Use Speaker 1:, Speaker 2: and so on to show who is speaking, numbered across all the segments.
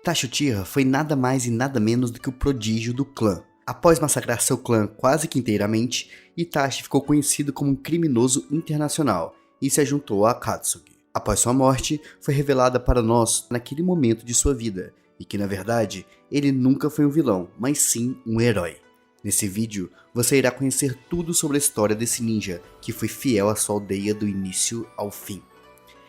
Speaker 1: Itachi Uchiha foi nada mais e nada menos do que o prodígio do clã. Após massacrar seu clã quase que inteiramente, Itachi ficou conhecido como um criminoso internacional e se juntou a Akatsuki. Após sua morte, foi revelada para nós naquele momento de sua vida, e que na verdade, ele nunca foi um vilão, mas sim um herói. Nesse vídeo, você irá conhecer tudo sobre a história desse ninja, que foi fiel à sua aldeia do início ao fim.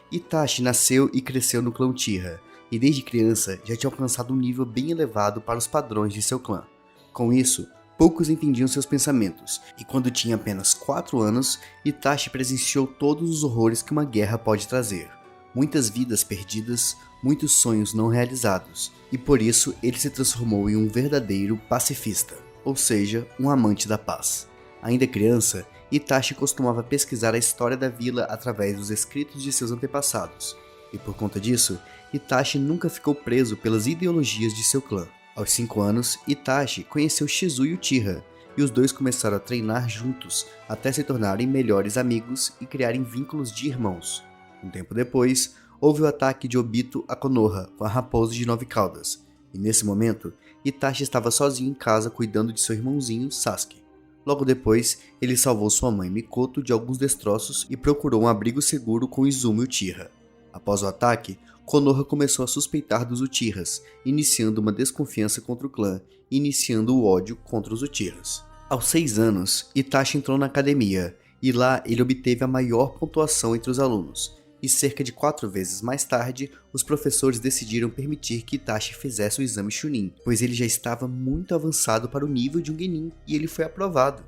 Speaker 1: Itachi nasceu e cresceu no clã Uchiha, e desde criança já tinha alcançado um nível bem elevado para os padrões de seu clã. Com isso, poucos entendiam seus pensamentos, e quando tinha apenas 4 anos, Itachi presenciou todos os horrores que uma guerra pode trazer. Muitas vidas perdidas, muitos sonhos não realizados, e por isso ele se transformou em um verdadeiro pacifista, ou seja, um amante da paz. Ainda criança, Itachi costumava pesquisar a história da vila através dos escritos de seus antepassados, e por conta disso, Itachi nunca ficou preso pelas ideologias de seu clã. Aos 5 anos, Itachi conheceu Shizue Uchiha, e os dois começaram a treinar juntos até se tornarem melhores amigos e criarem vínculos de irmãos. Um tempo depois, houve o ataque de Obito a Konoha com a raposa de 9 caudas, e nesse momento, Itachi estava sozinho em casa cuidando de seu irmãozinho Sasuke. Logo depois, ele salvou sua mãe Mikoto de alguns destroços e procurou um abrigo seguro com Izumi Uchiha. Após o ataque, Konoha começou a suspeitar dos Uchihas, iniciando uma desconfiança contra o clã e iniciando o ódio contra os Uchihas. Aos 6 anos, Itachi entrou na academia, e lá ele obteve a maior pontuação entre os alunos, e cerca de 4 vezes mais tarde, os professores decidiram permitir que Itachi fizesse o exame Chunin, pois ele já estava muito avançado para o nível de um Genin, e ele foi aprovado.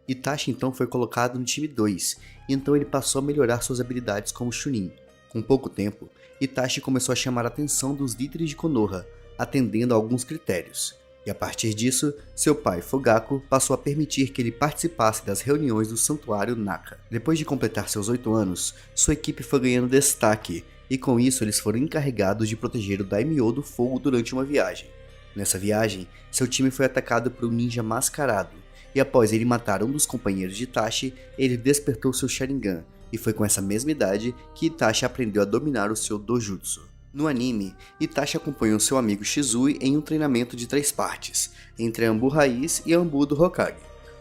Speaker 1: Itachi então foi colocado no time 2, e então ele passou a melhorar suas habilidades como Chunin. Com pouco tempo, Itachi começou a chamar a atenção dos líderes de Konoha, atendendo a alguns critérios, e a partir disso, seu pai Fugaku passou a permitir que ele participasse das reuniões do Santuário Naka. Depois de completar seus 8 anos, sua equipe foi ganhando destaque, e com isso eles foram encarregados de proteger o Daimyo do fogo durante uma viagem. Nessa viagem, seu time foi atacado por um ninja mascarado, e após ele matar um dos companheiros de Itachi, ele despertou seu Sharingan, e foi com essa mesma idade que Itachi aprendeu a dominar o seu Dojutsu. No anime, Itachi acompanhou seu amigo Shizue em um treinamento de 3 partes, entre a Anbu Raiz e a Anbu do Hokage.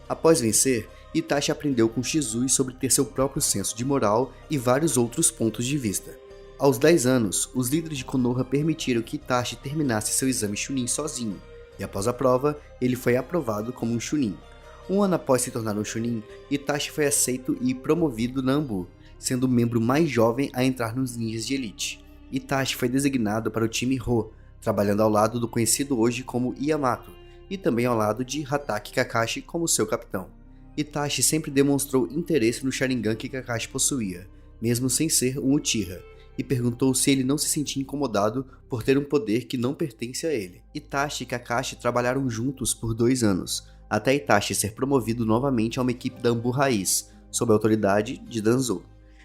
Speaker 1: Após vencer, Itachi aprendeu com Shizue sobre ter seu próprio senso de moral e vários outros pontos de vista. Aos 10 anos, os líderes de Konoha permitiram que Itachi terminasse seu exame Chunin sozinho, e após a prova, ele foi aprovado como um Chunin. Um ano após se tornar um Chunin, Itachi foi aceito e promovido na Anbu, sendo o membro mais jovem a entrar nos ninjas de elite. Itachi foi designado para o time Ho, trabalhando ao lado do conhecido hoje como Yamato, e também ao lado de Hatake Kakashi como seu capitão. Itachi sempre demonstrou interesse no Sharingan que Kakashi possuía, mesmo sem ser um Uchiha, e perguntou se ele não se sentia incomodado por ter um poder que não pertence a ele. Itachi e Kakashi trabalharam juntos por 2 anos, até Itachi ser promovido novamente a uma equipe da Anbu Raiz, sob a autoridade de Danzou.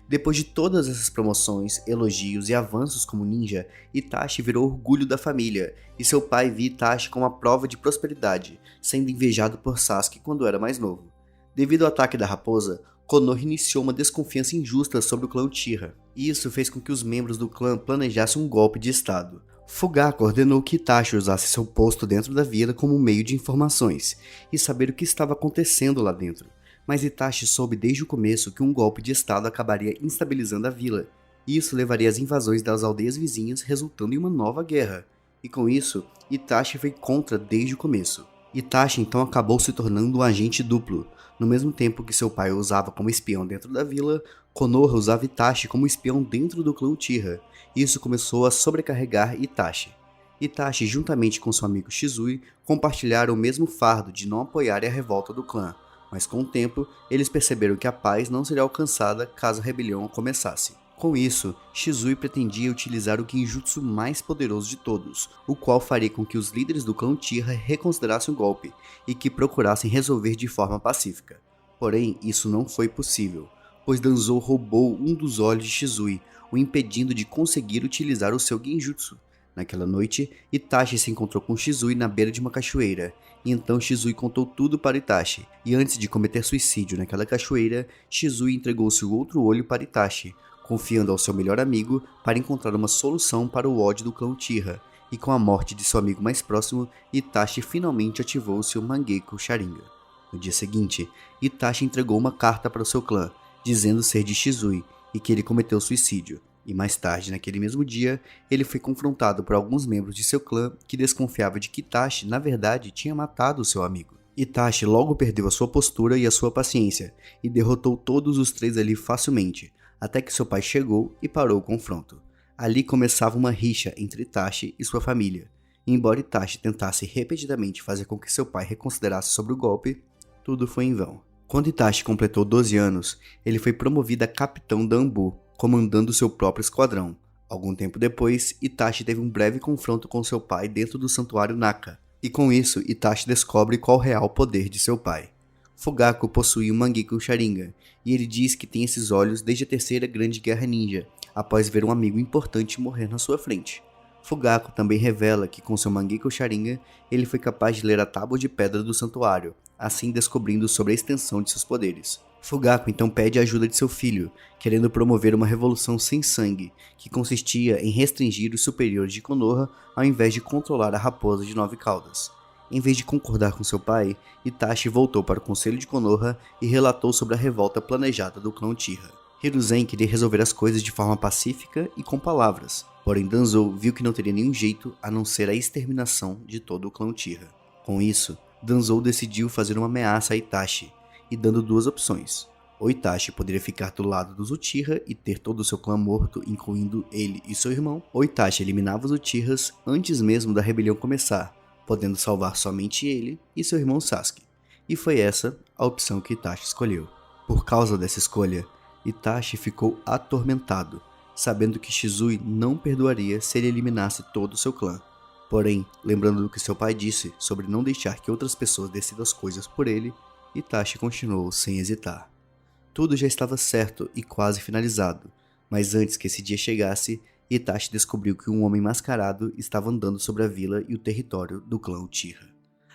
Speaker 1: Depois de todas essas promoções, elogios e avanços como ninja, Itachi virou orgulho da família, e seu pai via Itachi como uma prova de prosperidade, sendo invejado por Sasuke quando era mais novo. Devido ao ataque da raposa, Konoha iniciou uma desconfiança injusta sobre o clã Uchiha, e isso fez com que os membros do clã planejassem um golpe de estado. Fugaku ordenou que Itachi usasse seu posto dentro da vila como meio de informações, e saber o que estava acontecendo lá dentro. Mas Itachi soube desde o começo que um golpe de estado acabaria instabilizando a vila, e isso levaria às invasões das aldeias vizinhas, resultando em uma nova guerra. E com isso, Itachi foi contra desde o começo. Itachi então acabou se tornando um agente duplo. No mesmo tempo que seu pai o usava como espião dentro da vila, Konoha usava Itachi como espião dentro do clã Uchiha. Isso começou a sobrecarregar Itachi. Itachi, juntamente com seu amigo Shizue, compartilharam o mesmo fardo de não apoiarem a revolta do clã, mas com o tempo, eles perceberam que a paz não seria alcançada caso a rebelião começasse. Com isso, Shizue pretendia utilizar o Genjutsu mais poderoso de todos, o qual faria com que os líderes do clã Uchiha reconsiderassem o golpe e que procurassem resolver de forma pacífica. Porém, isso não foi possível, pois Danzou roubou um dos olhos de Shizue, o impedindo de conseguir utilizar o seu Genjutsu. Naquela noite, Itachi se encontrou com Shizue na beira de uma cachoeira, e então Shizue contou tudo para Itachi, e antes de cometer suicídio naquela cachoeira, Shizue entregou seu outro olho para Itachi, confiando ao seu melhor amigo para encontrar uma solução para o ódio do clã Uchiha, e com a morte de seu amigo mais próximo, Itachi finalmente ativou seu Mangekyou Sharingan. No dia seguinte, Itachi entregou uma carta para o seu clã, dizendo ser de Shizui e que ele cometeu suicídio. E mais tarde, naquele mesmo dia, ele foi confrontado por alguns membros de seu clã que desconfiavam de que Itachi, na verdade, tinha matado seu amigo. Itachi logo perdeu a sua postura e a sua paciência, e derrotou todos os três ali facilmente, até que seu pai chegou e parou o confronto. Ali começava uma rixa entre Itachi e sua família, e embora Itachi tentasse repetidamente fazer com que seu pai reconsiderasse sobre o golpe, tudo foi em vão. Quando Itachi completou 12 anos, ele foi promovido a capitão da Anbu, comandando seu próprio esquadrão. Algum tempo depois, Itachi teve um breve confronto com seu pai dentro do santuário Naka, e com isso Itachi descobre qual o real poder de seu pai. Fugaku possui um Mangekyou Sharingan, e ele diz que tem esses olhos desde a terceira grande guerra ninja, após ver um amigo importante morrer na sua frente. Fugaku também revela que com seu Mangekyou Sharingan, ele foi capaz de ler a tábua de pedra do santuário, assim descobrindo sobre a extensão de seus poderes. Fugaku então pede a ajuda de seu filho, querendo promover uma revolução sem sangue, que consistia em restringir os superiores de Konoha ao invés de controlar a raposa de 9 caudas. Em vez de concordar com seu pai, Itachi voltou para o conselho de Konoha e relatou sobre a revolta planejada do clã Uchiha. Hiruzen queria resolver as coisas de forma pacífica e com palavras, porém Danzou viu que não teria nenhum jeito a não ser a exterminação de todo o clã Uchiha. Com isso, Danzou decidiu fazer uma ameaça a Itachi, e dando duas opções. Ou Itachi poderia ficar do lado dos Uchiha e ter todo o seu clã morto, incluindo ele e seu irmão, ou Itachi eliminava os Uchihas antes mesmo da rebelião começar, podendo salvar somente ele e seu irmão Sasuke. E foi essa a opção que Itachi escolheu. Por causa dessa escolha, Itachi ficou atormentado, sabendo que Shizui não perdoaria se ele eliminasse todo o seu clã. Porém, lembrando do que seu pai disse sobre não deixar que outras pessoas decidam as coisas por ele, Itachi continuou sem hesitar. Tudo já estava certo e quase finalizado, mas antes que esse dia chegasse, Itachi descobriu que um homem mascarado estava andando sobre a vila e o território do clã Uchiha.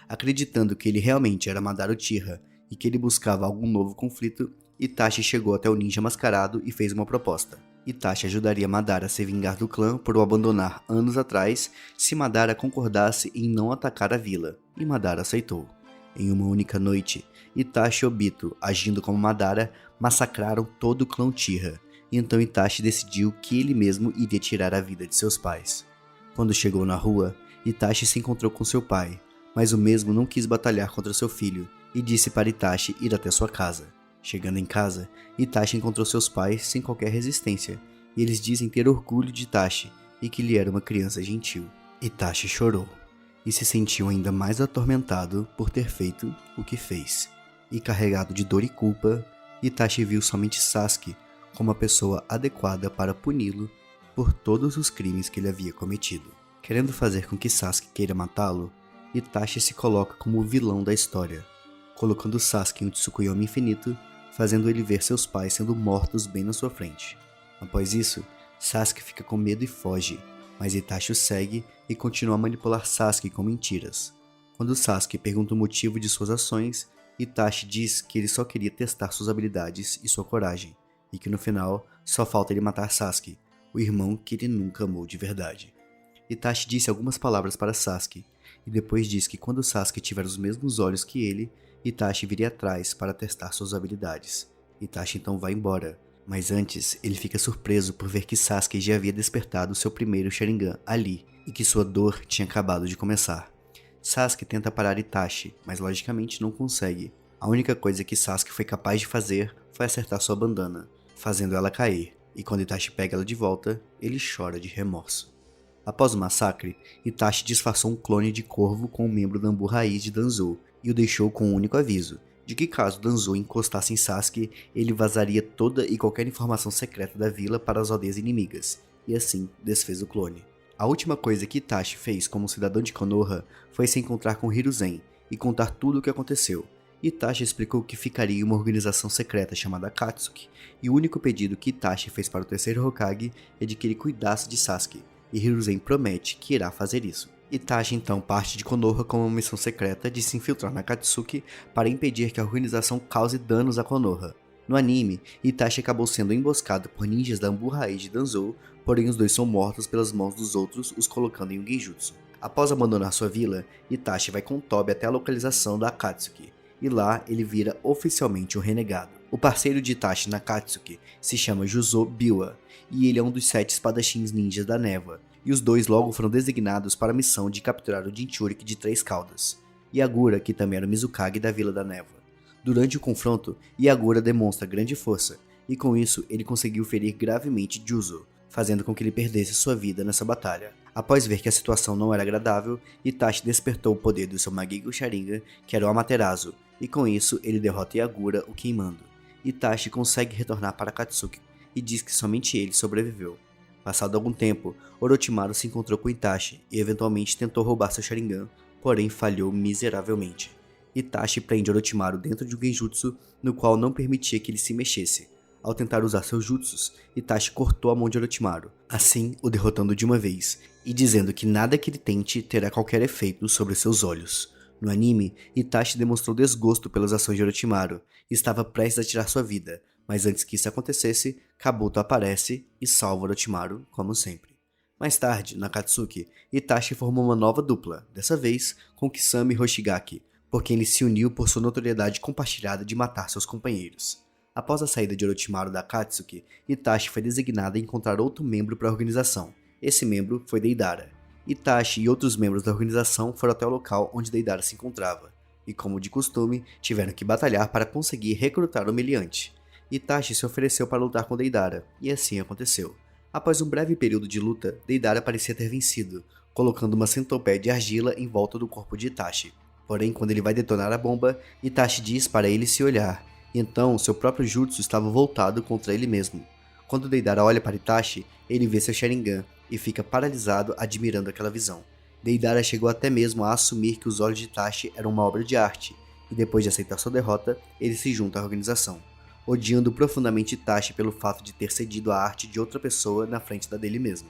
Speaker 1: Acreditando que ele realmente era Madara Uchiha e que ele buscava algum novo conflito, Itachi chegou até o ninja mascarado e fez uma proposta. Itachi ajudaria Madara a se vingar do clã por o abandonar anos atrás se Madara concordasse em não atacar a vila, e Madara aceitou. Em uma única noite, Itachi e Obito, agindo como Madara, massacraram todo o clã Uchiha, e então Itachi decidiu que ele mesmo iria tirar a vida de seus pais. Quando chegou na rua, Itachi se encontrou com seu pai, mas o mesmo não quis batalhar contra seu filho, e disse para Itachi ir até sua casa. Chegando em casa, Itachi encontrou seus pais sem qualquer resistência, e eles dizem ter orgulho de Itachi e que ele era uma criança gentil. Itachi chorou, e se sentiu ainda mais atormentado por ter feito o que fez. E carregado de dor e culpa, Itachi viu somente Sasuke como a pessoa adequada para puni-lo por todos os crimes que ele havia cometido. Querendo fazer com que Sasuke queira matá-lo, Itachi se coloca como o vilão da história, colocando Sasuke em um Tsukuyomi infinito, fazendo ele ver seus pais sendo mortos bem na sua frente. Após isso, Sasuke fica com medo e foge, mas Itachi o segue e continua a manipular Sasuke com mentiras. Quando Sasuke pergunta o motivo de suas ações, Itachi diz que ele só queria testar suas habilidades e sua coragem, e que no final só falta ele matar Sasuke, o irmão que ele nunca amou de verdade. Itachi disse algumas palavras para Sasuke, e depois diz que quando Sasuke tiver os mesmos olhos que ele, Itachi viria atrás para testar suas habilidades. Itachi então vai embora, mas antes ele fica surpreso por ver que Sasuke já havia despertado seu primeiro Sharingan ali, e que sua dor tinha acabado de começar. Sasuke tenta parar Itachi, mas logicamente não consegue. A única coisa que Sasuke foi capaz de fazer foi acertar sua bandana, fazendo ela cair, e quando Itachi pega ela de volta, ele chora de remorso. Após o massacre, Itachi disfarçou um clone de corvo com um membro da Anbu Raiz de Danzou, e o deixou com um único aviso, de que caso Danzou encostasse em Sasuke, ele vazaria toda e qualquer informação secreta da vila para as aldeias inimigas, e assim desfez o clone. A última coisa que Itachi fez como cidadão de Konoha foi se encontrar com Hiruzen e contar tudo o que aconteceu. Itachi explicou que ficaria uma organização secreta chamada Akatsuki, e o único pedido que Itachi fez para o terceiro Hokage é de que ele cuidasse de Sasuke, e Hiruzen promete que irá fazer isso. Itachi então parte de Konoha com uma missão secreta de se infiltrar na Akatsuki para impedir que a organização cause danos a Konoha. No anime, Itachi acabou sendo emboscado por ninjas da Anbu Raiz de Danzou, porém os dois são mortos pelas mãos dos outros, os colocando em um genjutsu. Após abandonar sua vila, Itachi vai com Tobi até a localização da Akatsuki, e lá ele vira oficialmente um renegado. O parceiro de Itachi na Akatsuki se chama Juzo Biwa, e ele é um dos 7 espadachins ninjas da Névoa, e os dois logo foram designados para a missão de capturar o Jinchuriki de 3 caudas, Yagura, que também era o Mizukage da Vila da Névoa. Durante o confronto, Yagura demonstra grande força, e com isso ele conseguiu ferir gravemente Juzo, fazendo com que ele perdesse sua vida nessa batalha. Após ver que a situação não era agradável, Itachi despertou o poder do seu Magigo Sharingan, que era o Amaterasu, e com isso ele derrota Yagura, o queimando. Itachi consegue retornar para Akatsuki e diz que somente ele sobreviveu. Passado algum tempo, Orochimaru se encontrou com Itachi e eventualmente tentou roubar seu Sharingan, porém falhou miseravelmente. Itachi prende Orochimaru dentro de um genjutsu no qual não permitia que ele se mexesse. Ao tentar usar seus jutsus, Itachi cortou a mão de Orochimaru, assim o derrotando de uma vez, e dizendo que nada que ele tente terá qualquer efeito sobre seus olhos. No anime, Itachi demonstrou desgosto pelas ações de Orochimaru e estava prestes a tirar sua vida, mas antes que isso acontecesse, Kabuto aparece e salva Orochimaru, como sempre. Mais tarde, na Akatsuki, Itachi formou uma nova dupla, dessa vez com Kisame Hoshigaki, por quem ele se uniu por sua notoriedade compartilhada de matar seus companheiros. Após a saída de Orochimaru da Akatsuki, Itachi foi designado a encontrar outro membro para a organização. Esse membro foi Deidara. Itachi e outros membros da organização foram até o local onde Deidara se encontrava, e como de costume, tiveram que batalhar para conseguir recrutar o meliante. Itachi se ofereceu para lutar com Deidara, e assim aconteceu. Após um breve período de luta, Deidara parecia ter vencido, colocando uma centopeia de argila em volta do corpo de Itachi. Porém, quando ele vai detonar a bomba, Itachi diz para ele se olhar, e então seu próprio jutsu estava voltado contra ele mesmo. Quando Deidara olha para Itachi, ele vê seu Sharingan e fica paralisado admirando aquela visão. Deidara chegou até mesmo a assumir que os olhos de Itachi eram uma obra de arte, e depois de aceitar sua derrota, ele se junta à organização, odiando profundamente Itachi pelo fato de ter cedido a arte de outra pessoa na frente da dele mesmo.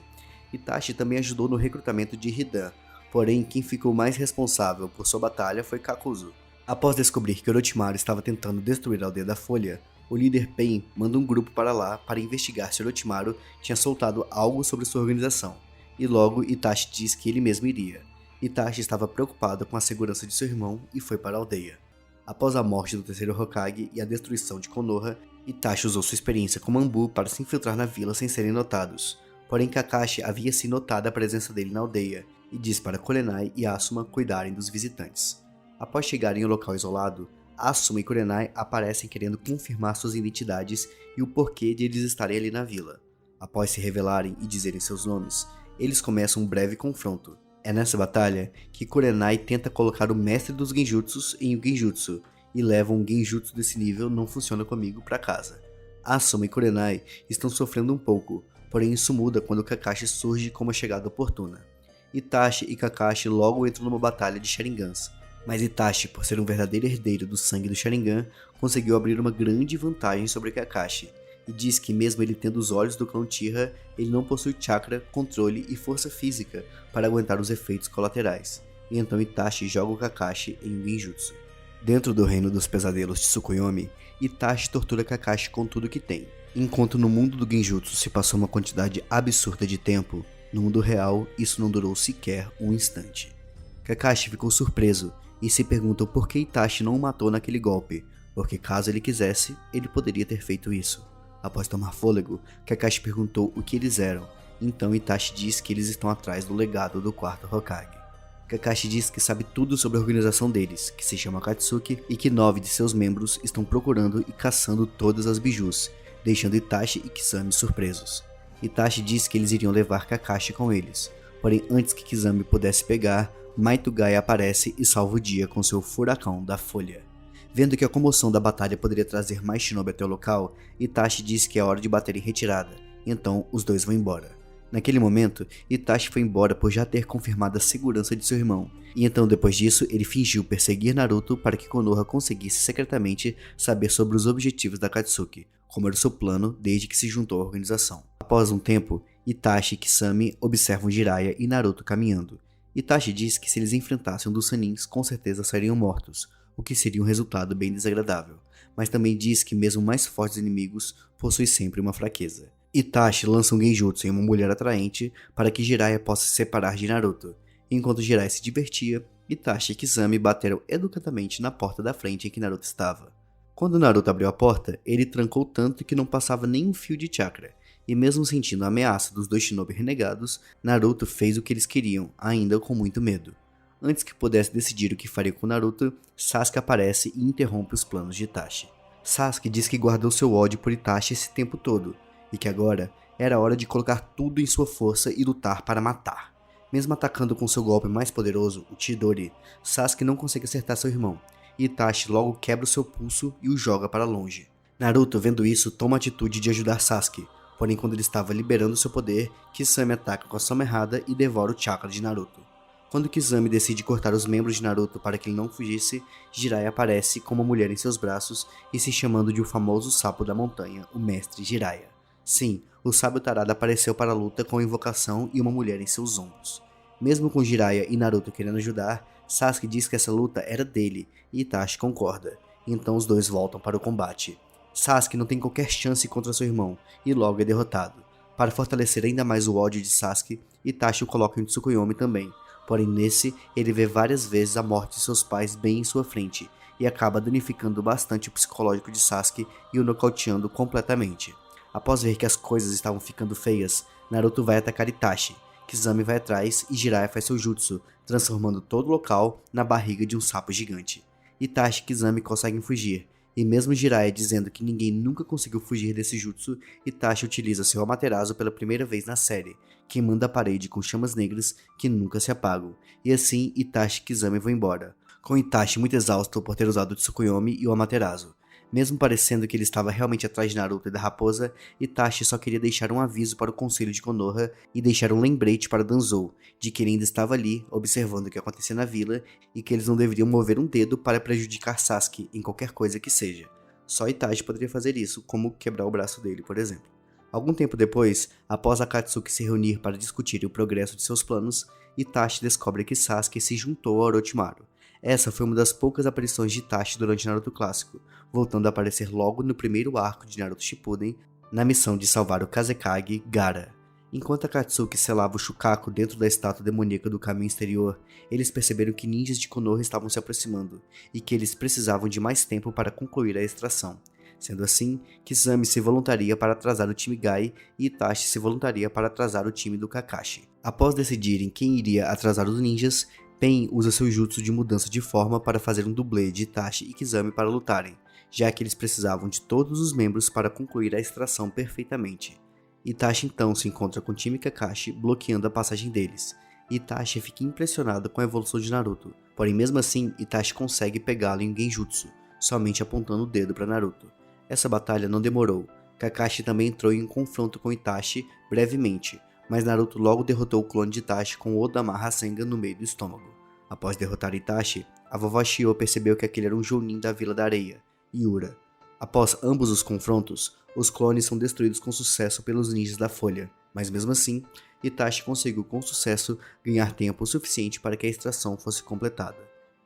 Speaker 1: Itachi também ajudou no recrutamento de Hidan, porém quem ficou mais responsável por sua batalha foi Kakuzu. Após descobrir que Orochimaru estava tentando destruir a aldeia da Folha, o líder Pain manda um grupo para lá para investigar se Orochimaru tinha soltado algo sobre sua organização, e logo Itachi diz que ele mesmo iria. Itachi estava preocupado com a segurança de seu irmão e foi para a aldeia. Após a morte do terceiro Hokage e a destruição de Konoha, Itachi usou sua experiência como Anbu para se infiltrar na vila sem serem notados. Porém Kakashi havia se notado a presença dele na aldeia, e diz para Kurenai e Asuma cuidarem dos visitantes. Após chegarem ao local isolado, Asuma e Kurenai aparecem querendo confirmar suas identidades e o porquê de eles estarem ali na vila. Após se revelarem e dizerem seus nomes, eles começam um breve confronto. É nessa batalha que Kurenai tenta colocar o mestre dos genjutsus em um genjutsu, e leva um genjutsu desse nível não funciona comigo para casa. Asuma e Kurenai estão sofrendo um pouco, porém isso muda quando Kakashi surge com uma chegada oportuna. Itachi e Kakashi logo entram numa batalha de Sharingans, mas Itachi, por ser um verdadeiro herdeiro do sangue do Sharingan, conseguiu abrir uma grande vantagem sobre Kakashi, e diz que mesmo ele tendo os olhos do clã Uchiha, ele não possui chakra, controle e força física para aguentar os efeitos colaterais, e então Itachi joga o Kakashi em um genjutsu. Dentro do reino dos pesadelos de Tsukuyomi, Itachi tortura Kakashi com tudo que tem. Enquanto no mundo do genjutsu se passou uma quantidade absurda de tempo, no mundo real isso não durou sequer um instante. Kakashi ficou surpreso e se pergunta por que Itachi não o matou naquele golpe, porque caso ele quisesse, ele poderia ter feito isso. Após tomar fôlego, Kakashi perguntou o que eles eram, então Itachi diz que eles estão atrás do legado do quarto Hokage. Kakashi diz que sabe tudo sobre a organização deles, que se chama Akatsuki, e que 9 de seus membros estão procurando e caçando todas as bijus, deixando Itachi e Kisame surpresos. Itachi diz que eles iriam levar Kakashi com eles, porém antes que Kisame pudesse pegar, Maitugai aparece e salva o dia com seu furacão da folha. Vendo que a comoção da batalha poderia trazer mais shinobi até o local, Itachi diz que é hora de bater em retirada, então os dois vão embora. Naquele momento, Itachi foi embora por já ter confirmado a segurança de seu irmão, e então depois disso ele fingiu perseguir Naruto para que Konoha conseguisse secretamente saber sobre os objetivos da Akatsuki, como era o seu plano desde que se juntou à organização. Após um tempo, Itachi e Kisame observam Jiraiya e Naruto caminhando. Itachi diz que se eles enfrentassem um dos Sanins, com certeza seriam mortos, o que seria um resultado bem desagradável, mas também diz que mesmo mais fortes inimigos possuem sempre uma fraqueza. Itachi lança um genjutsu em uma mulher atraente para que Jiraiya possa se separar de Naruto. Enquanto Jiraiya se divertia, Itachi e Kisame bateram educadamente na porta da frente em que Naruto estava. Quando Naruto abriu a porta, ele trancou tanto que não passava nem um fio de chakra, e mesmo sentindo a ameaça dos dois shinobi renegados, Naruto fez o que eles queriam, ainda com muito medo. Antes que pudesse decidir o que faria com Naruto, Sasuke aparece e interrompe os planos de Itachi. Sasuke diz que guardou seu ódio por Itachi esse tempo todo, e que agora era hora de colocar tudo em sua força e lutar para matar. Mesmo atacando com seu golpe mais poderoso, o Chidori, Sasuke não consegue acertar seu irmão, e Itachi logo quebra o seu pulso e o joga para longe. Naruto, vendo isso, toma a atitude de ajudar Sasuke, porém quando ele estava liberando seu poder, Kisame ataca com a soma errada e devora o chakra de Naruto. Quando Kisame decide cortar os membros de Naruto para que ele não fugisse, Jiraiya aparece com uma mulher em seus braços e se chamando de o famoso sapo da montanha, o mestre Jiraiya. Sim, o sábio tarado apareceu para a luta com a invocação e uma mulher em seus ombros. Mesmo com Jiraiya e Naruto querendo ajudar, Sasuke diz que essa luta era dele e Itachi concorda, então os dois voltam para o combate. Sasuke não tem qualquer chance contra seu irmão e logo é derrotado. Para fortalecer ainda mais o ódio de Sasuke, Itachi o coloca em Tsukuyomi também, porém nesse ele vê várias vezes a morte de seus pais bem em sua frente e acaba danificando bastante o psicológico de Sasuke e o nocauteando completamente. Após ver que as coisas estavam ficando feias, Naruto vai atacar Itachi, Kisame vai atrás e Jiraiya faz seu jutsu, transformando todo o local na barriga de um sapo gigante. Itachi e Kisame conseguem fugir, e mesmo Jiraiya dizendo que ninguém nunca conseguiu fugir desse jutsu, Itachi utiliza seu Amaterasu pela primeira vez na série, queimando a parede com chamas negras que nunca se apagam, e assim Itachi e Kisame vão embora, com Itachi muito exausto por ter usado o Tsukuyomi e o Amaterasu. Mesmo parecendo que ele estava realmente atrás de Naruto e da raposa, Itachi só queria deixar um aviso para o conselho de Konoha e deixar um lembrete para Danzou, de que ele ainda estava ali, observando o que acontecia na vila, e que eles não deveriam mover um dedo para prejudicar Sasuke em qualquer coisa que seja. Só Itachi poderia fazer isso, como quebrar o braço dele, por exemplo. Algum tempo depois, após Akatsuki se reunir para discutir o progresso de seus planos, Itachi descobre que Sasuke se juntou a Orochimaru. Essa foi uma das poucas aparições de Itachi durante Naruto clássico, voltando a aparecer logo no primeiro arco de Naruto Shippuden, na missão de salvar o Kazekage Gaara. Enquanto Akatsuki selava o Shukaku dentro da estátua demoníaca do caminho exterior, eles perceberam que ninjas de Konoha estavam se aproximando, e que eles precisavam de mais tempo para concluir a extração. Sendo assim, Kisame se voluntaria para atrasar o time Gai e Itachi se voluntaria para atrasar o time do Kakashi. Após decidirem quem iria atrasar os ninjas, Pain usa seu jutsu de mudança de forma para fazer um dublê de Itachi e Kisame para lutarem, já que eles precisavam de todos os membros para concluir a extração perfeitamente. Itachi então se encontra com o time Kakashi bloqueando a passagem deles. Itachi fica impressionado com a evolução de Naruto, porém mesmo assim Itachi consegue pegá-lo em genjutsu, somente apontando o dedo para Naruto. Essa batalha não demorou, Kakashi também entrou em um confronto com Itachi brevemente, mas Naruto logo derrotou o clone de Itachi com o Odama Rasengan no meio do estômago. Após derrotar Itachi, a vovó Shio percebeu que aquele era um Jounin da Vila da Areia, Yura. Após ambos os confrontos, os clones são destruídos com sucesso pelos ninjas da Folha, mas mesmo assim, Itachi conseguiu com sucesso ganhar tempo suficiente para que a extração fosse completada.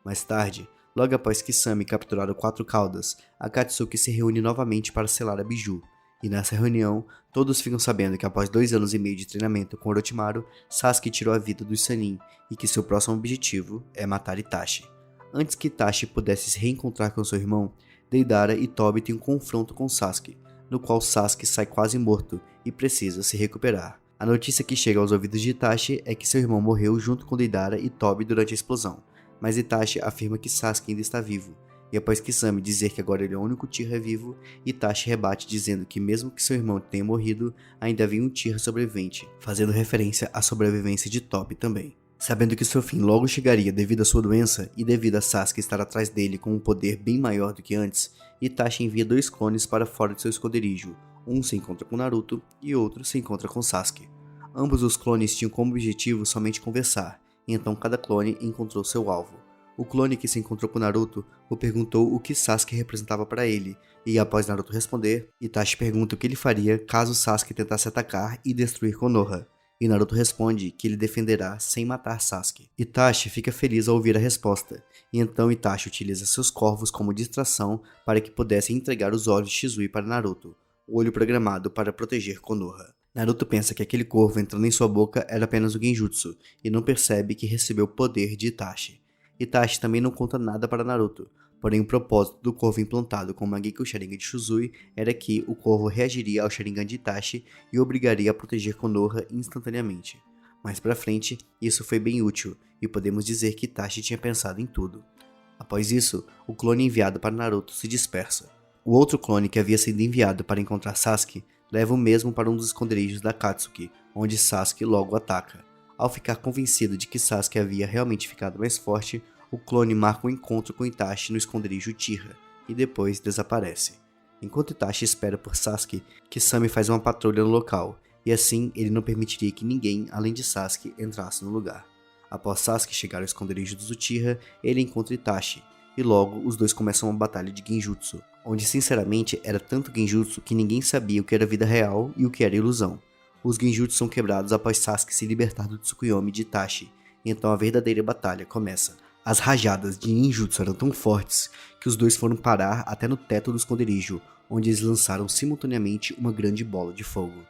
Speaker 1: Mais tarde, logo após Kisame capturar o Quatro Caudas, Akatsuki se reúne novamente para selar a Biju. E nessa reunião, todos ficam sabendo que após 2 anos e meio de treinamento com Orochimaru, Sasuke tirou a vida dos Sannin e que seu próximo objetivo é matar Itachi. Antes que Itachi pudesse se reencontrar com seu irmão, Deidara e Tobi têm um confronto com Sasuke, no qual Sasuke sai quase morto e precisa se recuperar. A notícia que chega aos ouvidos de Itachi é que seu irmão morreu junto com Deidara e Tobi durante a explosão, mas Itachi afirma que Sasuke ainda está vivo. E após Kisame dizer que agora ele é o único Uchiha vivo, Itachi rebate dizendo que mesmo que seu irmão tenha morrido, ainda havia um Uchiha sobrevivente, fazendo referência à sobrevivência de Tobi também. Sabendo que seu fim logo chegaria devido à sua doença e devido a Sasuke estar atrás dele com um poder bem maior do que antes, Itachi envia 2 clones para fora de seu esconderijo. Um se encontra com Naruto e outro se encontra com Sasuke. Ambos os clones tinham como objetivo somente conversar, e então cada clone encontrou seu alvo. O clone que se encontrou com Naruto o perguntou o que Sasuke representava para ele, e após Naruto responder, Itachi pergunta o que ele faria caso Sasuke tentasse atacar e destruir Konoha. e Naruto responde que ele defenderá sem matar Sasuke. Itachi fica feliz ao ouvir a resposta, e então Itachi utiliza seus corvos como distração para que pudessem entregar os olhos de Shizui para Naruto, o olho programado para proteger Konoha. Naruto pensa que aquele corvo entrando em sua boca era apenas o genjutsu, e não percebe que recebeu o poder de Itachi. Itachi também não conta nada para Naruto, porém o propósito do corvo implantado com o Mangekyou Sharingan de Shizui era que o corvo reagiria ao Sharingan de Itachi e o obrigaria a proteger Konoha instantaneamente. Mais pra frente, isso foi bem útil, e podemos dizer que Itachi tinha pensado em tudo. Após isso, o clone enviado para Naruto se dispersa. O outro clone que havia sido enviado para encontrar Sasuke leva o mesmo para um dos esconderijos da Akatsuki, onde Sasuke logo ataca. Ao ficar convencido de que Sasuke havia realmente ficado mais forte, o clone marca um encontro com Itachi no esconderijo Uchiha, e depois desaparece. Enquanto Itachi espera por Sasuke, Kisame faz uma patrulha no local, e assim ele não permitiria que ninguém, além de Sasuke, entrasse no lugar. Após Sasuke chegar ao esconderijo dos Uchiha, ele encontra Itachi, e logo os dois começam uma batalha de genjutsu, onde sinceramente era tanto genjutsu que ninguém sabia o que era vida real e o que era ilusão. Os genjutsu são quebrados após Sasuke se libertar do Tsukuyomi de Itachi, e então a verdadeira batalha começa. As rajadas de ninjutsu eram tão fortes que os dois foram parar até no teto do esconderijo, onde eles lançaram simultaneamente uma grande bola de fogo.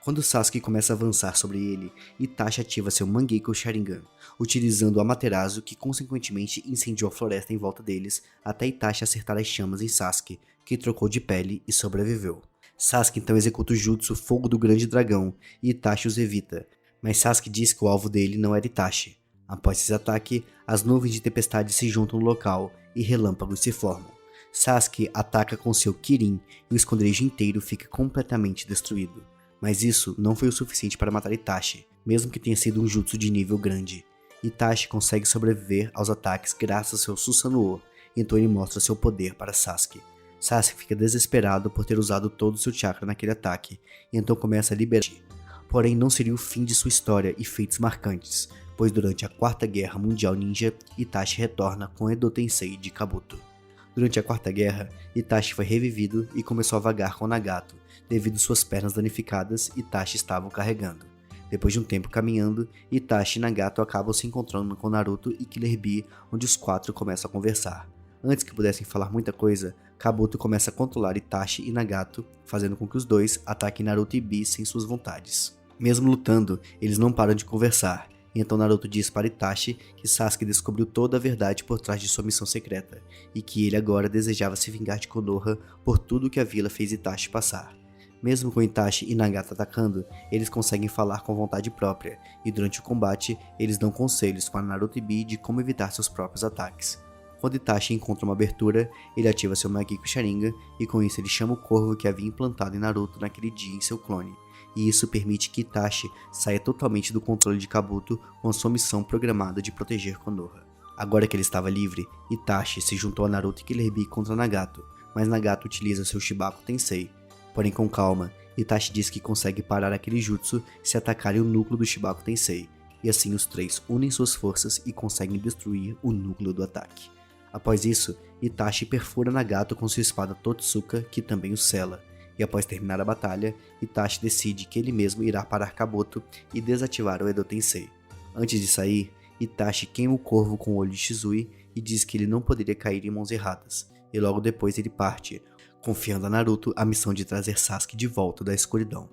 Speaker 1: Quando Sasuke começa a avançar sobre ele, Itachi ativa seu Mangekyou Sharingan, utilizando o Amaterasu que consequentemente incendiou a floresta em volta deles até Itachi acertar as chamas em Sasuke, que trocou de pele e sobreviveu. Sasuke então executa o jutsu Fogo do Grande Dragão e Itachi os evita, mas Sasuke diz que o alvo dele não era Itachi. Após esse ataque, as nuvens de tempestade se juntam no local e relâmpagos se formam. Sasuke ataca com seu Kirin e o esconderijo inteiro fica completamente destruído. Mas isso não foi o suficiente para matar Itachi, mesmo que tenha sido um jutsu de nível grande. Itachi consegue sobreviver aos ataques graças ao seu Susanoo, então ele mostra seu poder para Sasuke. Sasuke fica desesperado por ter usado todo o seu chakra naquele ataque, e então começa a liberar. Porém, não seria o fim de sua história e feitos marcantes, pois durante a Quarta Guerra Mundial Ninja, Itachi retorna com Edo Tensei de Kabuto. Durante a Quarta Guerra, Itachi foi revivido e começou a vagar com Nagato, devido suas pernas danificadas Itachi estava o carregando. Depois de um tempo caminhando, Itachi e Nagato acabam se encontrando com Naruto e Killer Bee, onde os quatro começam a conversar. Antes que pudessem falar muita coisa, Kabuto começa a controlar Itachi e Nagato, fazendo com que os dois ataquem Naruto e Bee sem suas vontades. Mesmo lutando, eles não param de conversar. Então Naruto diz para Itachi que Sasuke descobriu toda a verdade por trás de sua missão secreta, e que ele agora desejava se vingar de Konoha por tudo que a vila fez Itachi passar. Mesmo com Itachi e Nagato atacando, eles conseguem falar com vontade própria, e durante o combate, eles dão conselhos para Naruto e Bee de como evitar seus próprios ataques. Quando Itachi encontra uma abertura, ele ativa seu Mangekyou Sharingan, e com isso ele chama o corvo que havia implantado em Naruto naquele dia em seu clone. E isso permite que Itachi saia totalmente do controle de Kabuto com a sua missão programada de proteger Konoha. Agora que ele estava livre, Itachi se juntou a Naruto e Killer Bee contra Nagato, mas Nagato utiliza seu Shibaku Tensei. Porém, com calma, Itachi diz que consegue parar aquele jutsu se atacarem o núcleo do Shibaku Tensei, e assim os três unem suas forças e conseguem destruir o núcleo do ataque. Após isso, Itachi perfura Nagato com sua espada Totsuka, que também o sela. E após terminar a batalha, Itachi decide que ele mesmo irá parar Kabuto e desativar o Edo Tensei. Antes de sair, Itachi queima o corvo com o olho de Shizui e diz que ele não poderia cair em mãos erradas, e logo depois ele parte, confiando a Naruto a missão de trazer Sasuke de volta da escuridão.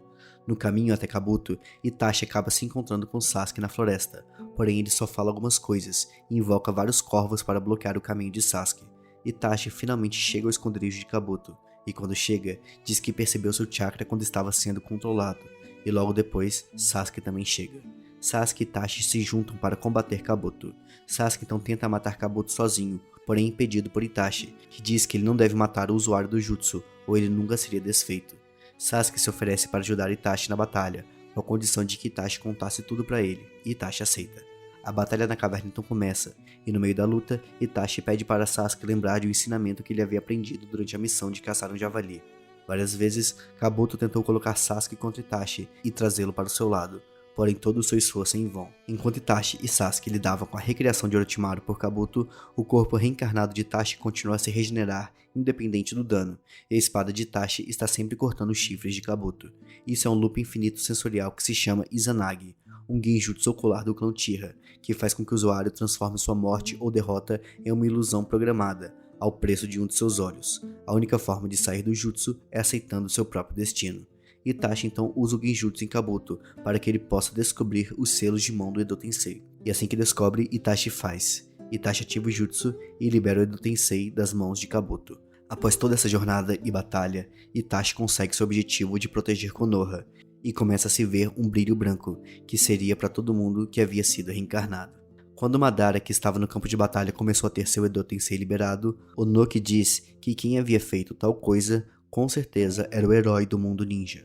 Speaker 1: No caminho até Kabuto, Itachi acaba se encontrando com Sasuke na floresta, porém ele só fala algumas coisas e invoca vários corvos para bloquear o caminho de Sasuke. Itachi finalmente chega ao esconderijo de Kabuto, e quando chega, diz que percebeu seu chakra quando estava sendo controlado, e logo depois, Sasuke também chega. Sasuke e Itachi se juntam para combater Kabuto. Sasuke então tenta matar Kabuto sozinho, porém impedido por Itachi, que diz que ele não deve matar o usuário do jutsu, ou ele nunca seria desfeito. Sasuke se oferece para ajudar Itachi na batalha, com a condição de que Itachi contasse tudo para ele, e Itachi aceita. A batalha na caverna então começa, e no meio da luta, Itachi pede para Sasuke lembrar de um ensinamento que ele havia aprendido durante a missão de caçar um javali. Várias vezes, Kabuto tentou colocar Sasuke contra Itachi e trazê-lo para o seu lado, porém todo o seu esforço em vão. Enquanto Itachi e Sasuke lidavam com a recriação de Orochimaru por Kabuto, o corpo reencarnado de Itachi continua a se regenerar, independente do dano, e a espada de Itachi está sempre cortando os chifres de Kabuto. Isso é um loop infinito sensorial que se chama Izanagi, um genjutsu ocular do clã Uchiha, que faz com que o usuário transforme sua morte ou derrota em uma ilusão programada, ao preço de um de seus olhos. A única forma de sair do jutsu é aceitando seu próprio destino. Itachi então usa o genjutsu em Kabuto para que ele possa descobrir os selos de mão do Edo Tensei. E assim que descobre, Itachi faz. Itachi ativa o jutsu e libera o Edo Tensei das mãos de Kabuto. Após toda essa jornada e batalha, Itachi consegue seu objetivo de proteger Konoha e começa a se ver um brilho branco, que seria para todo mundo que havia sido reencarnado. Quando Madara, que estava no campo de batalha, começou a ter seu Edo Tensei liberado, Onoki diz que quem havia feito tal coisa, com certeza era o herói do mundo ninja.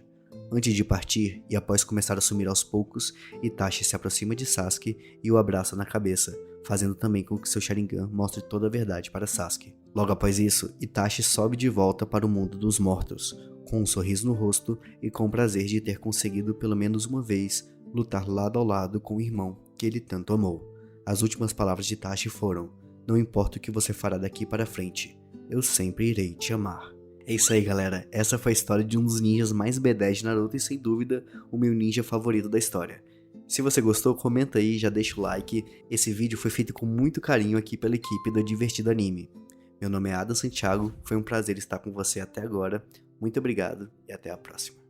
Speaker 1: Antes de partir, e após começar a sumir aos poucos, Itachi se aproxima de Sasuke e o abraça na cabeça, fazendo também com que seu Sharingan mostre toda a verdade para Sasuke. Logo após isso, Itachi sobe de volta para o mundo dos mortos, com um sorriso no rosto e com o prazer de ter conseguido pelo menos uma vez lutar lado ao lado com o irmão que ele tanto amou. As últimas palavras de Itachi foram: "Não importa o que você fará daqui para frente, eu sempre irei te amar." É isso aí, galera. Essa foi a história de um dos ninjas mais B10 de Naruto e, sem dúvida, o meu ninja favorito da história. Se você gostou, comenta aí, já deixa o like. Esse vídeo foi feito com muito carinho aqui pela equipe do Divertido Anime. Meu nome é Adam Santiago, foi um prazer estar com você até agora. Muito obrigado e até a próxima.